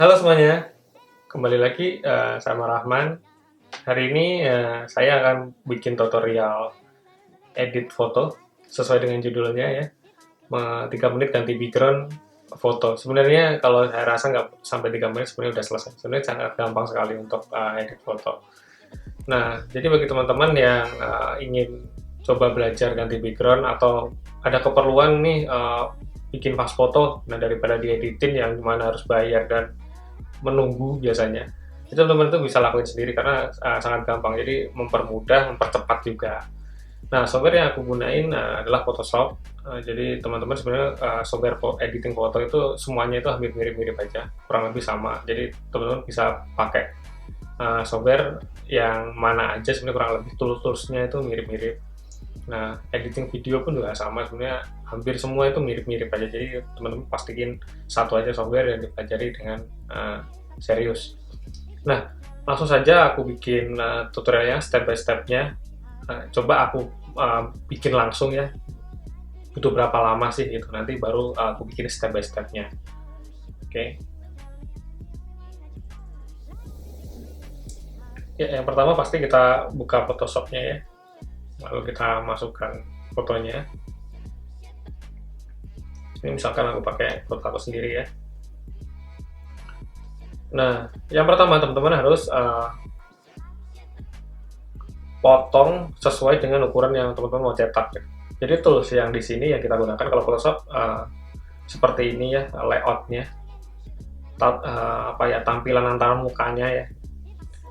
Halo semuanya, kembali lagi sama Rahman. Hari ini saya akan bikin tutorial edit foto sesuai dengan judulnya ya. 3 menit ganti background foto. Sebenarnya kalau saya rasa nggak sampai 3 menit sebenarnya udah selesai. Sebenarnya sangat gampang sekali untuk edit foto. Nah, jadi bagi teman-teman yang ingin coba belajar ganti background atau ada keperluan nih bikin pas foto, nah daripada dieditin yang mana harus bayar dan menunggu biasanya, itu teman-teman tuh bisa lakuin sendiri karena sangat gampang, jadi mempermudah, mempercepat juga. Nah, software yang aku gunain adalah Photoshop. Jadi teman-teman sebenarnya software editing foto itu semuanya itu hampir mirip-mirip aja, kurang lebih sama. Jadi teman-teman bisa pakai software yang mana aja, sebenarnya kurang lebih tools-toolsnya itu mirip-mirip. Nah, editing video pun juga sama, sebenarnya hampir semua itu mirip-mirip aja. Jadi teman-teman pastiin satu aja software yang dipelajari dengan serius. Nah, langsung saja aku bikin tutorialnya step by stepnya. Coba aku bikin langsung ya. Butuh berapa lama sih gitu. Nanti baru aku bikin step by stepnya. Oke. Ya, yang pertama pasti kita buka Photoshopnya ya. Lalu kita masukkan fotonya. Ini misalkan aku pakai foto aku sendiri ya. Nah, yang pertama teman-teman harus potong sesuai dengan ukuran yang teman-teman mau cetak. Jadi tools yang di sini yang kita gunakan kalau Photoshop seperti ini ya layoutnya, tampilan antara mukanya ya.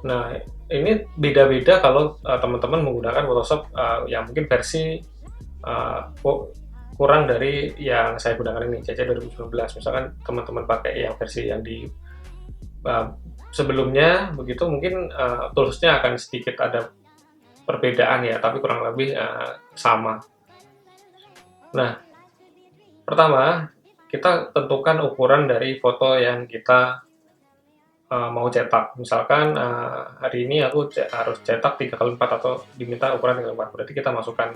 Nah, ini beda-beda kalau teman-teman menggunakan Photoshop yang mungkin versi kurang dari yang saya gunakan ini, CC 2019. Misalkan teman-teman pakai yang versi yang di sebelumnya, begitu mungkin toolsnya akan sedikit ada perbedaan ya, tapi kurang lebih sama. Nah, pertama kita tentukan ukuran dari foto yang kita mau cetak. Misalkan hari ini aku harus cetak 3x4 atau diminta ukuran 3x4. Berarti kita masukkan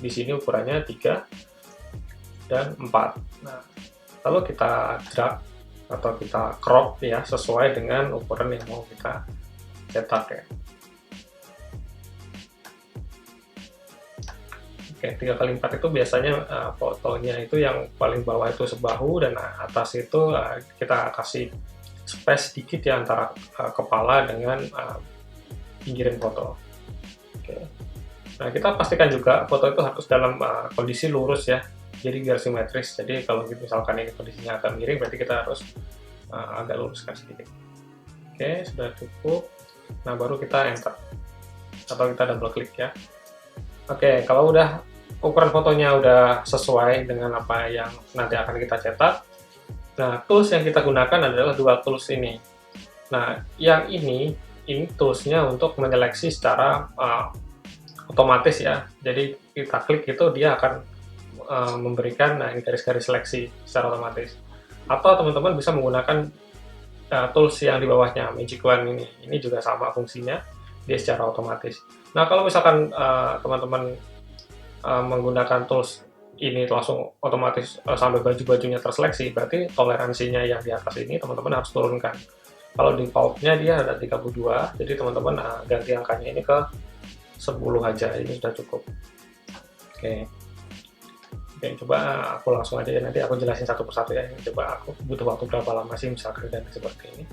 di sini ukurannya 3 dan 4. Nah, lalu kita drag atau kita crop ya sesuai dengan ukuran yang mau kita cetak ya. Oke, 3x4 itu biasanya fotonya itu yang paling bawah itu sebahu dan atas itu kita kasih space sedikit ya antara kepala dengan pinggiran foto. Oke. Nah, kita pastikan juga foto itu harus dalam kondisi lurus ya, jadi biar simetris. Jadi kalau misalkan ini kondisinya agak miring, berarti kita harus agak luruskan sedikit. Oke, sudah cukup. Nah, baru kita enter atau kita double klik ya. Oke, kalau udah ukuran fotonya udah sesuai dengan apa yang nanti akan kita cetak, nah tools yang kita gunakan adalah dua tools ini. Nah, yang ini toolsnya untuk menyeleksi secara otomatis ya. Jadi kita klik itu dia akan memberikan garis-garis seleksi secara otomatis. Atau teman-teman bisa menggunakan tools yang di bawahnya, Magic Wand ini. Ini juga sama fungsinya, dia secara otomatis. Nah, kalau misalkan teman-teman menggunakan tools ini langsung otomatis sampai baju-bajunya terseleksi, berarti toleransinya yang di atas ini teman-teman harus turunkan. Kalau defaultnya dia ada 32, jadi teman-teman ganti angkanya ini ke 10 aja, ini sudah cukup. Oke, coba aku langsung aja ya, nanti aku jelasin satu persatu ya. Coba aku butuh waktu berapa lama sih misalkan ganti seperti ini.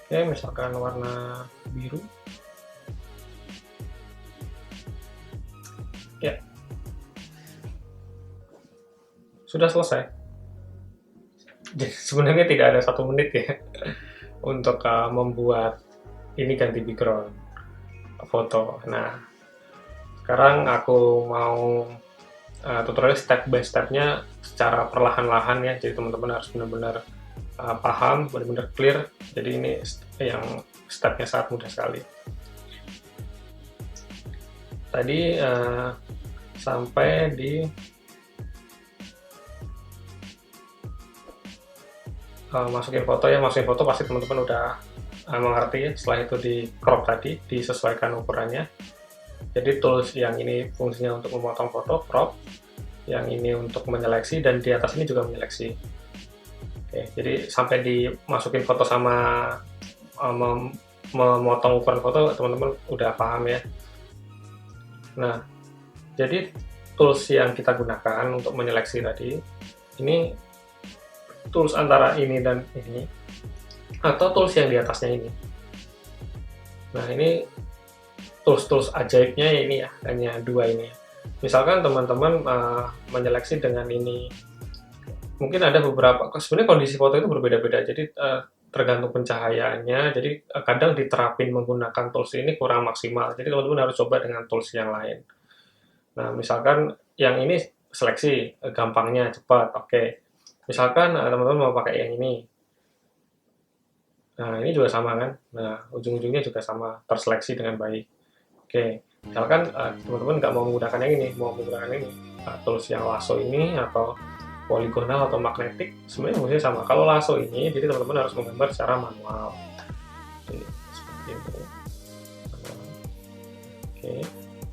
Oke, misalkan warna biru. Ya, sudah selesai. Jadi sebenarnya tidak ada 1 menit ya untuk membuat ini ganti background foto. Nah, sekarang aku mau tutorial step by stepnya secara perlahan-lahan ya. Jadi teman-teman harus benar-benar paham, benar-benar clear. Jadi ini yang stepnya sangat mudah sekali. Tadi sampai di masukin foto ya, masukin foto pasti teman-teman udah mengerti. Setelah itu di crop tadi, disesuaikan ukurannya. Jadi tools yang ini fungsinya untuk memotong foto, crop, yang ini untuk menyeleksi, dan di atas ini juga menyeleksi. Oke, jadi sampai dimasukin foto sama memotong ukuran foto, teman-teman udah paham ya. Nah, jadi tools yang kita gunakan untuk menyeleksi tadi, ini tools antara ini dan ini, atau tools yang di atasnya ini. Nah, ini tools-tools ajaibnya ini ya, hanya dua ini. Misalkan teman-teman menyeleksi dengan ini, mungkin ada beberapa, sebenarnya kondisi foto itu berbeda-beda, jadi tergantung pencahayaannya, jadi kadang diterapin menggunakan tools ini kurang maksimal, jadi teman-teman harus coba dengan tools yang lain. Nah, misalkan yang ini seleksi, gampangnya cepat, oke. Misalkan teman-teman mau pakai yang ini, nah ini juga sama kan, nah ujung-ujungnya juga sama, terseleksi dengan baik. Oke, misalkan teman-teman nggak mau menggunakan yang ini, mau menggunakan ini, tools yang lasso ini atau poligonal atau magnetik, sebenarnya fungsinya sama. Kalau lasso ini, jadi teman-teman harus menggambar secara manual. Jadi, seperti itu. Oke,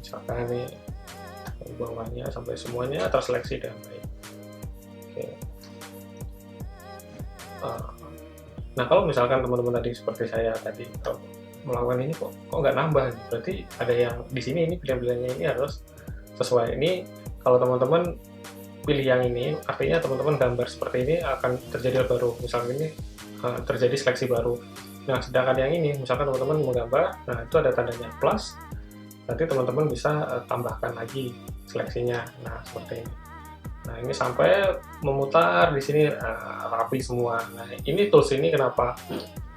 misalkan ini bawahnya sampai semuanya terseleksi dengan baik. Oke. Nah, kalau misalkan teman-teman tadi seperti saya tadi melakukan ini kok nggak nambah, berarti ada yang di sini, ini pilihan-pilihannya ini harus sesuai. Ini kalau teman-teman pilih yang ini, artinya teman-teman gambar seperti ini akan terjadi baru, misalnya ini terjadi seleksi baru. Nah, sedangkan yang ini, misalkan teman-teman menggambar, nah itu ada tandanya plus, nanti teman-teman bisa tambahkan lagi seleksinya. Nah, seperti ini. Nah, ini sampai memutar di sini rapi semua. Nah, ini tools ini kenapa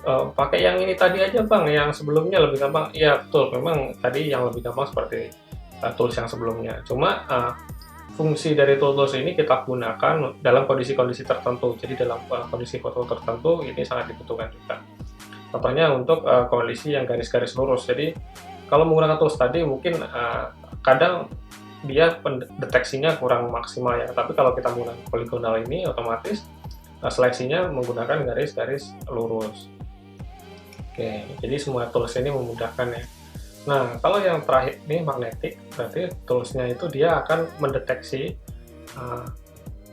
pakai yang ini tadi aja Bang, yang sebelumnya lebih gampang? Iya betul, memang tadi yang lebih gampang seperti tools yang sebelumnya. Cuma fungsi dari tools ini kita gunakan dalam kondisi-kondisi tertentu. Jadi dalam kondisi foto tertentu ini sangat dibutuhkan juga. Contohnya untuk kondisi yang garis-garis lurus. Jadi kalau menggunakan tools tadi mungkin kadang dia pendeteksinya kurang maksimal ya. Tapi kalau kita menggunakan poligonal ini otomatis seleksinya menggunakan garis-garis lurus. Oke, jadi semua tools ini memudahkan ya. Nah, kalau yang terakhir ini magnetik, berarti toolsnya itu dia akan mendeteksi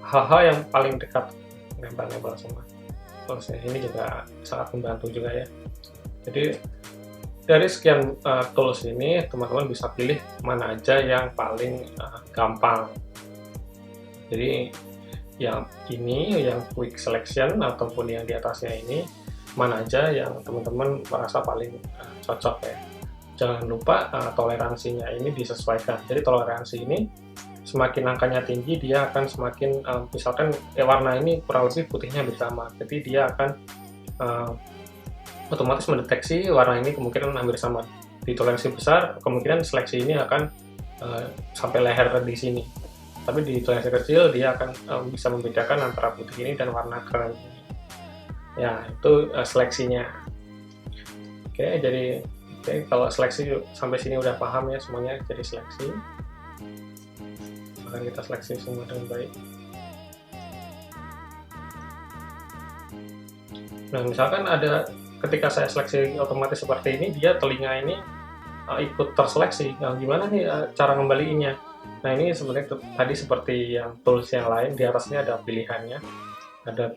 hal-hal yang paling dekat, nempel-nempel semua. Toolsnya ini juga sangat membantu juga ya. Jadi dari sekian tools ini, teman-teman bisa pilih mana aja yang paling gampang. Jadi yang ini, yang quick selection ataupun yang di atasnya ini, mana aja yang teman-teman merasa paling cocok ya. Jangan lupa toleransinya ini disesuaikan. Jadi toleransi ini semakin angkanya tinggi, dia akan semakin misalkan warna ini kurang lebih putihnya bersama, jadi dia akan otomatis mendeteksi warna ini kemungkinan hampir sama. Di toleransi besar, kemungkinan seleksi ini akan sampai leher di sini. Tapi di toleransi kecil, dia akan bisa membedakan antara putih ini dan warna krem ini. Ya, itu seleksinya. Oke, jadi kalau seleksi sampai sini udah paham ya semuanya, jadi seleksi. Akan kita seleksi semua dengan baik. Nah, misalkan ada ketika saya seleksi otomatis seperti ini, dia telinga ini ikut terseleksi. Nah, gimana nih cara ngembaliinnya? Nah, ini sebenarnya tadi seperti yang tools yang lain, di atasnya ada pilihannya. Ada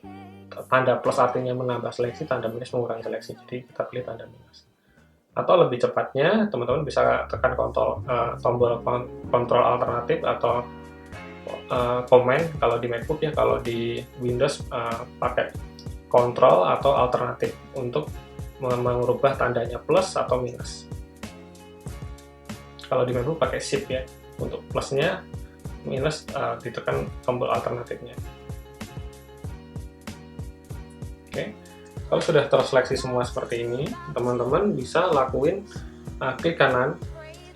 tanda plus artinya menambah seleksi, tanda minus mengurangi seleksi. Jadi kita pilih tanda minus. Atau lebih cepatnya, teman-teman bisa tekan tombol kontrol alternatif atau command kalau di MacBook ya. Kalau di Windows pakai kontrol atau alternatif untuk mengubah tandanya plus atau minus. Kalau di MacBook pakai shift ya, untuk plusnya, minus ditekan tombol alternatifnya. Oke, kalau sudah terseleksi semua seperti ini, teman-teman bisa lakuin klik kanan.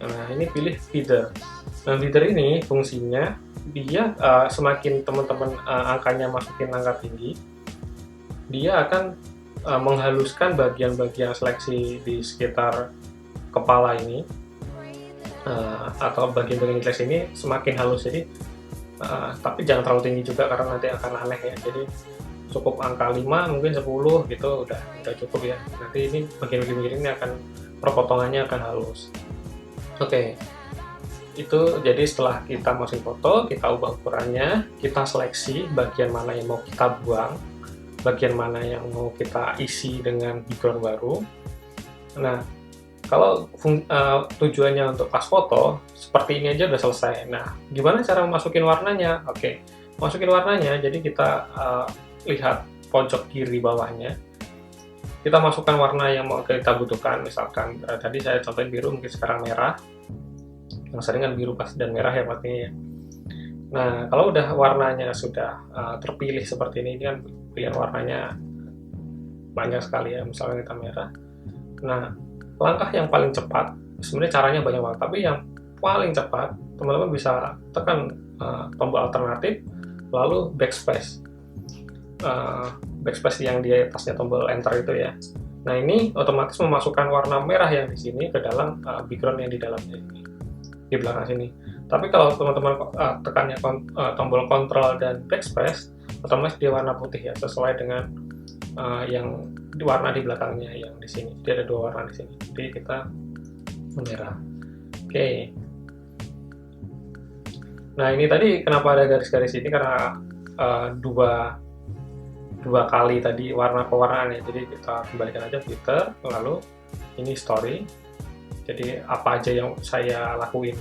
Nah, ini pilih feeder. Nah, feeder ini fungsinya dia semakin teman-teman angkanya masukin angka tinggi, dia akan menghaluskan bagian-bagian seleksi di sekitar kepala ini, atau bagian-bagian seleksi ini semakin halus. Jadi tapi jangan terlalu tinggi juga karena nanti akan aneh ya. Jadi cukup angka 5, mungkin 10 gitu udah cukup ya. Nanti ini bagian-bagian ini akan perpotongannya akan halus. Oke, itu jadi setelah kita masukin foto, kita ubah ukurannya, kita seleksi bagian mana yang mau kita buang, bagian mana yang mau kita isi dengan background baru. Nah, kalau tujuannya untuk pas foto, seperti ini aja udah selesai. Nah, gimana cara masukin warnanya? Oke, masukin warnanya, jadi kita lihat pojok kiri bawahnya, kita masukkan warna yang mau kita butuhkan. Misalkan tadi saya contohin biru, mungkin sekarang merah, yang sering kan biru pas dan merah ya pastinya ya. Nah, kalau udah warnanya sudah terpilih seperti ini kan pilihan warnanya banyak sekali ya, misalnya kita merah. Nah, langkah yang paling cepat, sebenarnya caranya banyak banget, tapi yang paling cepat, teman-teman bisa tekan tombol alternatif, lalu backspace. Backspace yang di atasnya tombol enter itu ya. Nah, ini otomatis memasukkan warna merah yang di sini ke dalam background yang di dalamnya ini, di belakang sini. Tapi kalau teman-teman tekannya tombol control dan backspace, otomatis dia warna putih ya, sesuai dengan yang warna di belakangnya yang di sini. Dia ada dua warna di sini. Jadi kita merah. Oke. Nah, ini tadi kenapa ada garis-garis ini karena dua kali tadi warna pewarnaan ya. Jadi kita kembalikan aja filter, lalu ini story. Jadi apa aja yang saya lakuin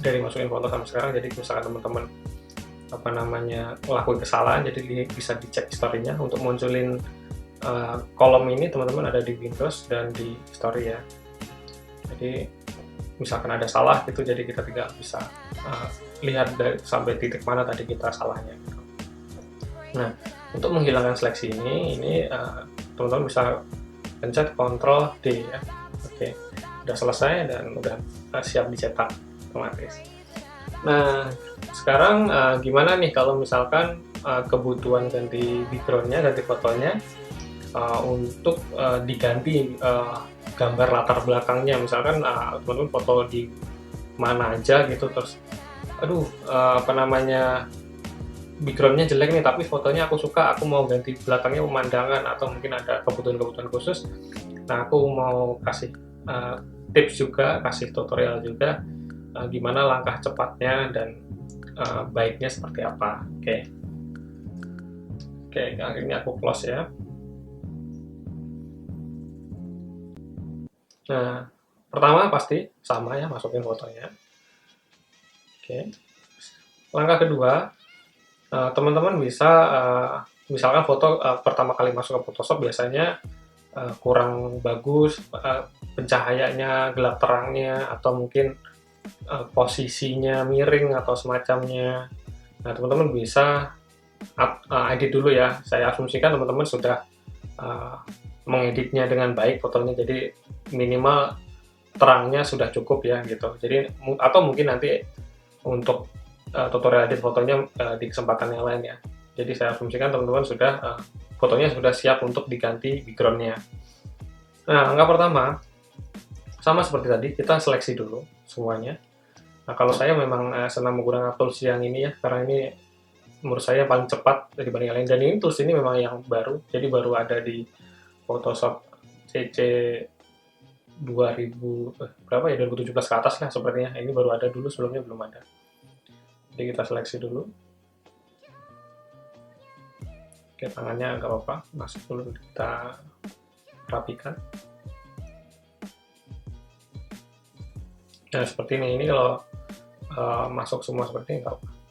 dari masukin foto sampai sekarang. Jadi misalkan teman-teman ngelakuin kesalahan, jadi bisa dicek historinya. Untuk munculin kolom ini teman-teman ada di Windows dan di Story ya. Jadi misalkan ada salah gitu, jadi kita tidak bisa lihat sampai titik mana tadi kita salahnya. Nah, untuk menghilangkan seleksi ini teman-teman bisa pencet Ctrl D ya. Oke, udah selesai dan udah siap dicetak otomatis. Nah, sekarang gimana nih kalau misalkan kebutuhan ganti backgroundnya, ganti fotonya, untuk diganti gambar latar belakangnya. Misalkan teman-teman foto di mana aja gitu, terus backgroundnya jelek nih, tapi fotonya aku suka, aku mau ganti belakangnya pemandangan, atau mungkin ada kebutuhan-kebutuhan khusus. Nah, aku mau kasih tips juga, kasih tutorial juga gimana langkah cepatnya dan baiknya seperti apa. Oke, ini aku close ya. Nah, pertama pasti sama ya, masukin fotonya. Oke. Langkah kedua, teman-teman bisa misalkan foto pertama kali masuk ke Photoshop biasanya kurang bagus pencahayaannya, gelap terangnya, atau mungkin posisinya miring atau semacamnya. Nah, teman-teman bisa edit dulu ya. Saya asumsikan teman-teman sudah mengeditnya dengan baik fotonya, jadi minimal terangnya sudah cukup ya gitu. Jadi atau mungkin nanti untuk tutorial edit fotonya di kesempatan yang lain ya. Jadi saya asumsikan teman-teman sudah fotonya sudah siap untuk diganti backgroundnya. Nah, langkah pertama sama seperti tadi, kita seleksi dulu semuanya. Nah, kalau saya memang senang menggunakan tools yang ini ya, karena ini menurut saya paling cepat dibanding yang lain. Dan ini tools ini memang yang baru, jadi baru ada di Photoshop CC 2017 ke atas lah sepertinya. Ini baru ada, dulu sebelumnya belum ada. Jadi kita seleksi dulu. Oke, tangannya nggak apa-apa, masuk dulu, kita rapikan. Nah, seperti ini kalau masuk semua seperti ini.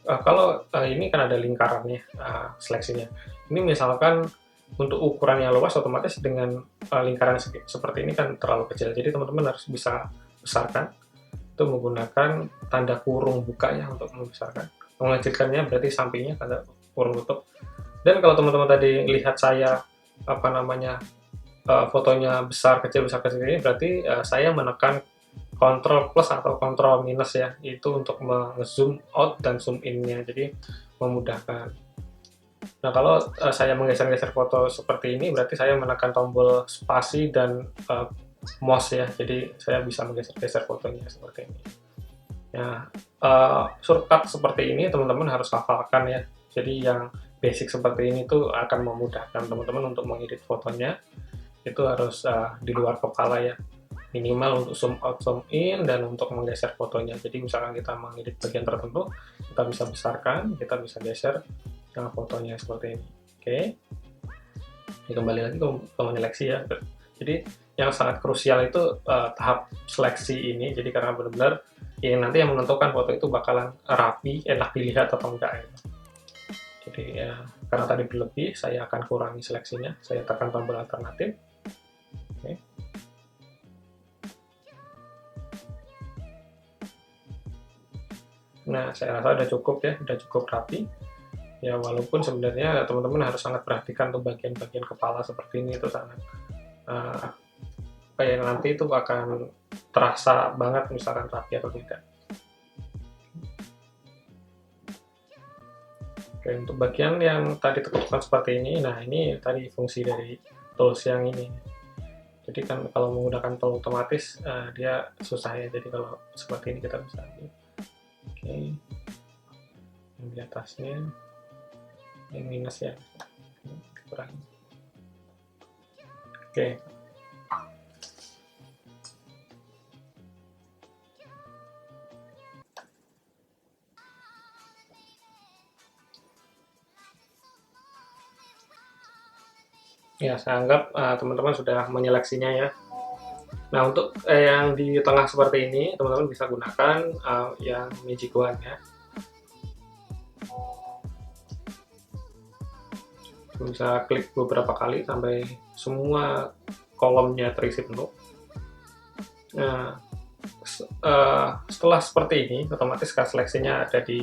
Kalau ini kan ada lingkarannya, seleksinya. Ini misalkan untuk ukuran yang luas, otomatis dengan lingkaran seperti ini kan terlalu kecil. Jadi teman-teman harus bisa besarkan. Itu menggunakan tanda kurung buka ya untuk membesarkan. Mengecilkannya berarti sampingnya tanda kurung tutup. Dan kalau teman-teman tadi lihat saya fotonya besar kecil ini, berarti saya menekan Ctrl plus atau Ctrl minus ya, itu untuk zoom out dan zoom in-nya, jadi memudahkan. Nah, kalau saya menggeser-geser foto seperti ini, berarti saya menekan tombol spasi dan mouse ya, jadi saya bisa menggeser-geser fotonya seperti ini. Nah, shortcut seperti ini teman-teman harus hafalkan ya. Jadi yang basic seperti ini tuh akan memudahkan teman-teman untuk mengedit fotonya. Itu harus di luar kepala ya, minimal untuk zoom out zoom in dan untuk menggeser fotonya. Jadi misalkan kita mengedit bagian tertentu, kita bisa besarkan, kita bisa geser fotonya seperti ini. Oke, ini kembali lagi ke menyeleksi ya. Jadi yang sangat krusial itu tahap seleksi ini. Jadi karena benar-benar yang nanti yang menentukan foto itu bakalan rapi, enak dilihat atau enggak gitu. Jadi ya, karena tadi berlebih, saya akan kurangi seleksinya. Saya tekan tombol alternatif. Oke. Nah, saya rasa udah cukup ya, udah cukup rapi. Ya, walaupun sebenarnya teman-teman harus sangat perhatikan tuh bagian-bagian kepala seperti ini, itu sangat kayak nanti itu akan terasa banget misalkan rapi atau tidak. Oke, untuk bagian yang tadi tekan seperti ini, nah ini tadi fungsi dari tools yang ini. Jadi kan kalau menggunakan tool otomatis dia susah ya, jadi kalau seperti ini kita bisa. Oke, yang di atasnya, yang minus ya, kurang. Oke. Ya, saya anggap teman-teman sudah menyeleksinya ya. Nah, untuk yang di tengah seperti ini, teman-teman bisa gunakan yang Magic Wand ya. Bisa klik beberapa kali sampai semua kolomnya terisi penuh. Nah, setelah seperti ini, otomatis seleksinya ada di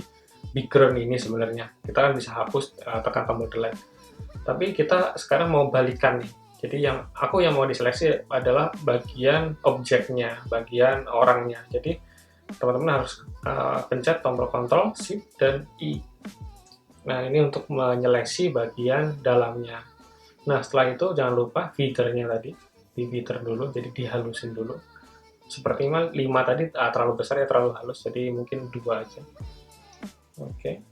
background ini sebenarnya. Kita kan bisa hapus, tekan tombol delete. Tapi kita sekarang mau balikan nih. Jadi yang mau diseleksi adalah bagian objeknya, bagian orangnya. Jadi teman-teman harus pencet tombol Ctrl, Shift, dan I. Nah, ini untuk menyeleksi bagian dalamnya. Nah, setelah itu jangan lupa feedernya tadi. Di feeder dulu, jadi dihalusin dulu. Seperti 5 tadi terlalu besar ya, terlalu halus, jadi mungkin 2 aja. Oke.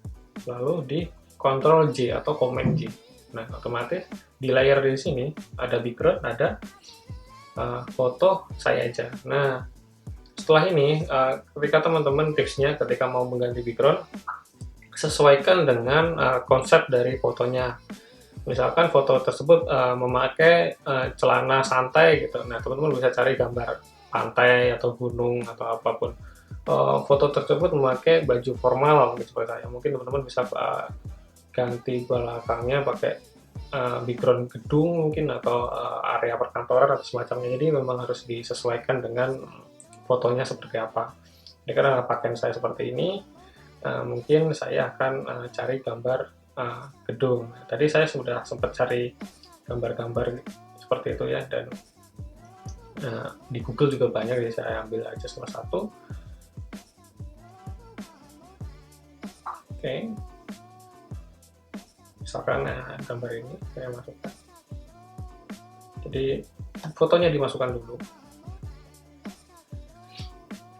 Lalu di Ctrl J atau Command J. Nah, otomatis di layer di sini ada background, ada foto saya aja. Nah, setelah ini ketika teman-teman tipsnya ketika mau mengganti background, sesuaikan dengan konsep dari fotonya. Misalkan foto tersebut memakai celana santai gitu. Nah, teman-teman bisa cari gambar pantai atau gunung atau apapun. Foto tersebut memakai baju formal gitu seperti saya. Mungkin teman-teman bisa ganti belakangnya pakai background gedung mungkin atau area perkantoran atau semacamnya. Jadi memang harus disesuaikan dengan fotonya seperti apa. Jadi karena pakaian saya seperti ini, mungkin saya akan cari gambar gedung. Tadi saya sudah sempat cari gambar-gambar seperti itu ya, dan di Google juga banyak, jadi saya ambil aja salah satu. Oke. Misalkan gambar ini saya masukkan. Jadi fotonya dimasukkan dulu.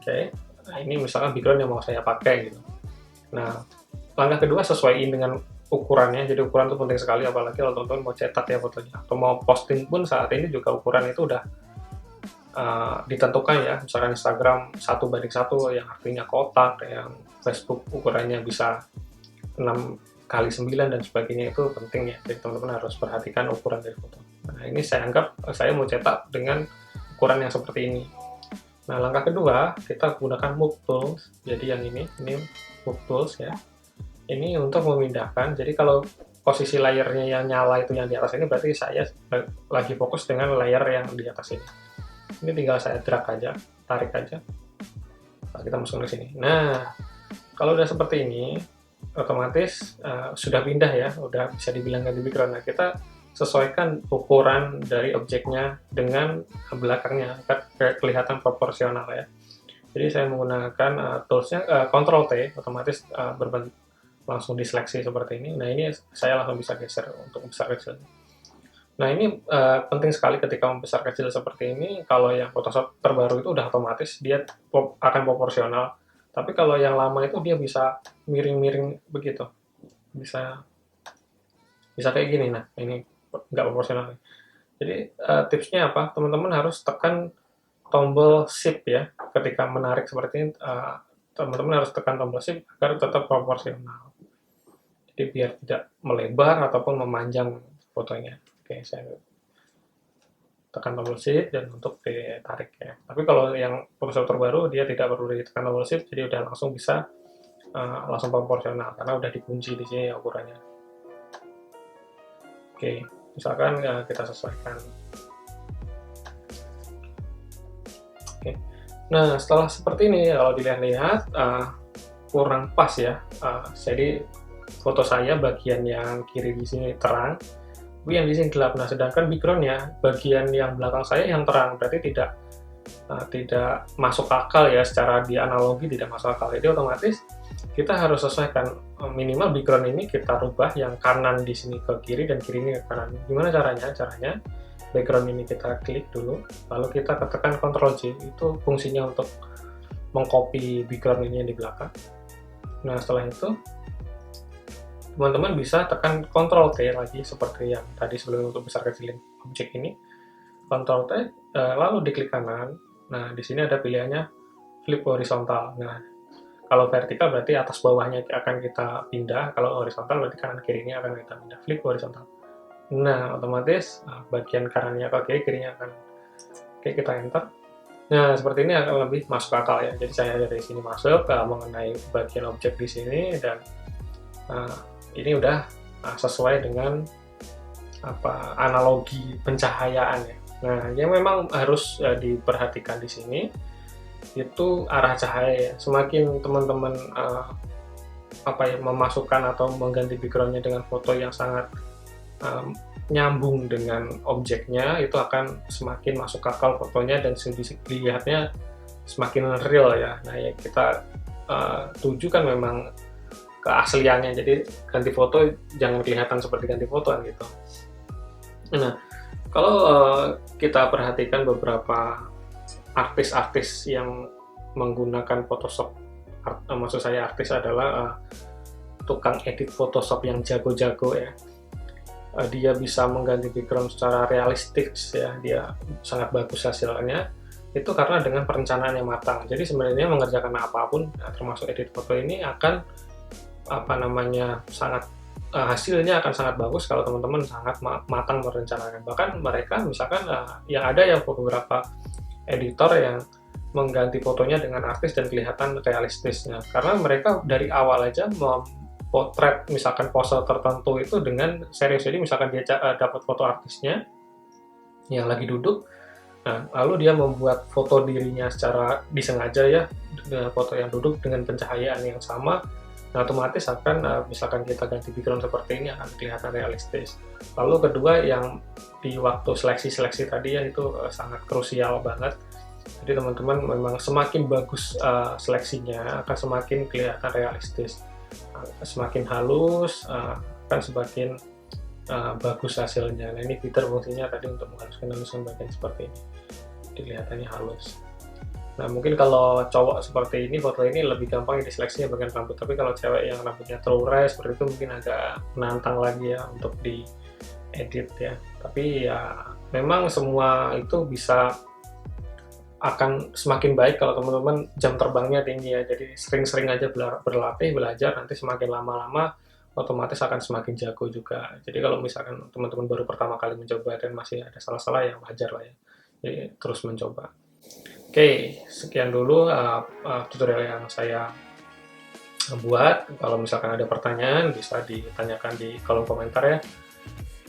Oke. Nah, ini misalkan background yang mau saya pakai gitu. Nah, langkah kedua sesuaiin dengan ukurannya. Jadi ukuran itu penting sekali, apalagi kalau teman-teman mau cetak ya fotonya atau mau posting pun saat ini juga ukuran itu udah ditentukan ya. Misalkan Instagram 1:1 yang artinya kotak, yang Facebook ukurannya bisa 6x9 dan sebagainya, itu penting ya. Jadi teman-teman harus perhatikan ukuran dari foto. Nah, ini saya anggap saya mau cetak dengan ukuran yang seperti ini. Nah, langkah kedua kita gunakan Move Tools. Jadi yang ini Move Tools ya. Ini untuk memindahkan. Jadi kalau posisi layernya yang nyala itu yang di atas ini, berarti saya lagi fokus dengan layer yang di atas ini. Ini tinggal saya drag aja, tarik aja. Nah, kita masuk ke sini. Nah, kalau udah seperti ini, otomatis sudah pindah ya, udah bisa dibilang ganti background. Nah, kita sesuaikan ukuran dari objeknya dengan belakangnya agar kelihatan proporsional ya. Jadi saya menggunakan toolsnya Ctrl T, otomatis langsung diseleksi seperti ini. Nah, ini saya langsung bisa geser untuk besar kecil. Nah, ini penting sekali ketika membesar kecil seperti ini. Kalau yang Photoshop terbaru itu udah otomatis dia akan proporsional. Tapi kalau yang lama itu dia bisa miring-miring begitu. Bisa bisa kayak gini. Nah, ini nggak proporsional. Jadi tipsnya apa? Teman-teman harus tekan tombol shift ya, ketika menarik seperti ini. Teman-teman harus tekan tombol shift agar tetap proporsional. Jadi biar tidak melebar ataupun memanjang fotonya. Oke, saya tekan tombol shift dan untuk ditarik ya. Tapi kalau yang ponsel terbaru dia tidak perlu ditekan tombol shift, jadi udah langsung bisa langsung proporsional karena udah dikunci di sini ya ukurannya. Oke, misalkan kita sesuaikan. Oke. Nah, setelah seperti ini kalau dilihat-lihat kurang pas ya. Jadi foto saya bagian yang kiri di sini terang, tapi yang di sini gelap. Nah, sedangkan backgroundnya bagian yang belakang saya yang terang, berarti tidak masuk akal ya, secara di analogi tidak masuk akal. Jadi otomatis kita harus sesuaikan, minimal background ini kita rubah yang kanan di sini ke kiri dan kiri ini ke kanan. Gimana caranya? Caranya background ini kita klik dulu, lalu kita tekan Ctrl J, itu fungsinya untuk mengcopy background ini yang di belakang. Nah, setelah itu teman-teman bisa tekan Ctrl T lagi seperti yang tadi sebelum untuk besar kecilin objek ini. Ctrl T, lalu diklik kanan. Nah, di sini ada pilihannya flip horizontal. Nah, kalau vertikal berarti atas bawahnya akan kita pindah, kalau horizontal berarti kanan kirinya akan kita pindah, flip horizontal. Nah, otomatis bagian kanannya ke kiri, kirinya akan. Oke, kita enter. Nah, seperti ini akan lebih masuk akal ya. Jadi saya dari sini masuk mengenai bagian objek di sini, dan ini udah sesuai dengan analogi pencahayaan ya. Nah, yang memang harus diperhatikan di sini itu arah cahaya. Semakin teman-teman memasukkan atau mengganti backgroundnya dengan foto yang sangat nyambung dengan objeknya, itu akan semakin masuk akal fotonya dan dilihatnya semakin real ya. Nah, ya kita tuju kan memang keasliannya, jadi ganti foto jangan kelihatan seperti ganti foto gitu. Nah, kalau kita perhatikan beberapa artis-artis yang menggunakan Photoshop, maksud saya artis adalah tukang edit Photoshop yang jago-jago ya. Dia bisa mengganti background secara realistik ya, dia sangat bagus hasilnya. Itu karena dengan perencanaan yang matang. Jadi sebenarnya mengerjakan apapun, termasuk edit foto ini akan sangat hasilnya akan sangat bagus kalau teman-teman sangat matang merencanakan. Bahkan mereka misalkan yang ada yang beberapa editor yang mengganti fotonya dengan artis dan kelihatan realistisnya, karena mereka dari awal aja memotret misalkan pose tertentu itu dengan serius. Jadi misalkan dia dapat foto artisnya yang lagi duduk, nah lalu dia membuat foto dirinya secara disengaja ya, dengan foto yang duduk dengan pencahayaan yang sama. Nah, otomatis akan misalkan kita ganti background seperti ini akan kelihatan realistis. Lalu kedua, yang di waktu seleksi tadi ya, itu sangat krusial banget. Jadi teman-teman memang semakin bagus seleksinya akan semakin kelihatan realistis. Semakin halus akan semakin bagus hasilnya. Nah, ini fitur fungsinya tadi untuk menghaluskan bagian seperti ini. Kelihatannya halus. Nah, mungkin kalau cowok seperti ini, foto ini lebih gampang diseleksinya bagian rambut. Tapi kalau cewek yang rambutnya terurai seperti itu mungkin agak menantang lagi ya untuk diedit ya. Tapi ya memang semua itu bisa akan semakin baik kalau teman-teman jam terbangnya tinggi ya. Jadi sering-sering aja berlatih, belajar, nanti semakin lama-lama otomatis akan semakin jago juga. Jadi kalau misalkan teman-teman baru pertama kali mencoba dan masih ada salah-salah, ya wajar lah ya. Jadi terus mencoba. Oke, sekian dulu tutorial yang saya buat. Kalau misalkan ada pertanyaan, bisa ditanyakan di kolom komentar ya.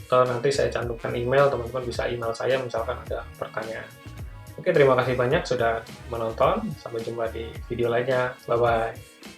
Atau nanti saya cantumkan email, teman-teman bisa email saya misalkan ada pertanyaan. Oke, terima kasih banyak sudah menonton. Sampai jumpa di video lainnya. Bye-bye.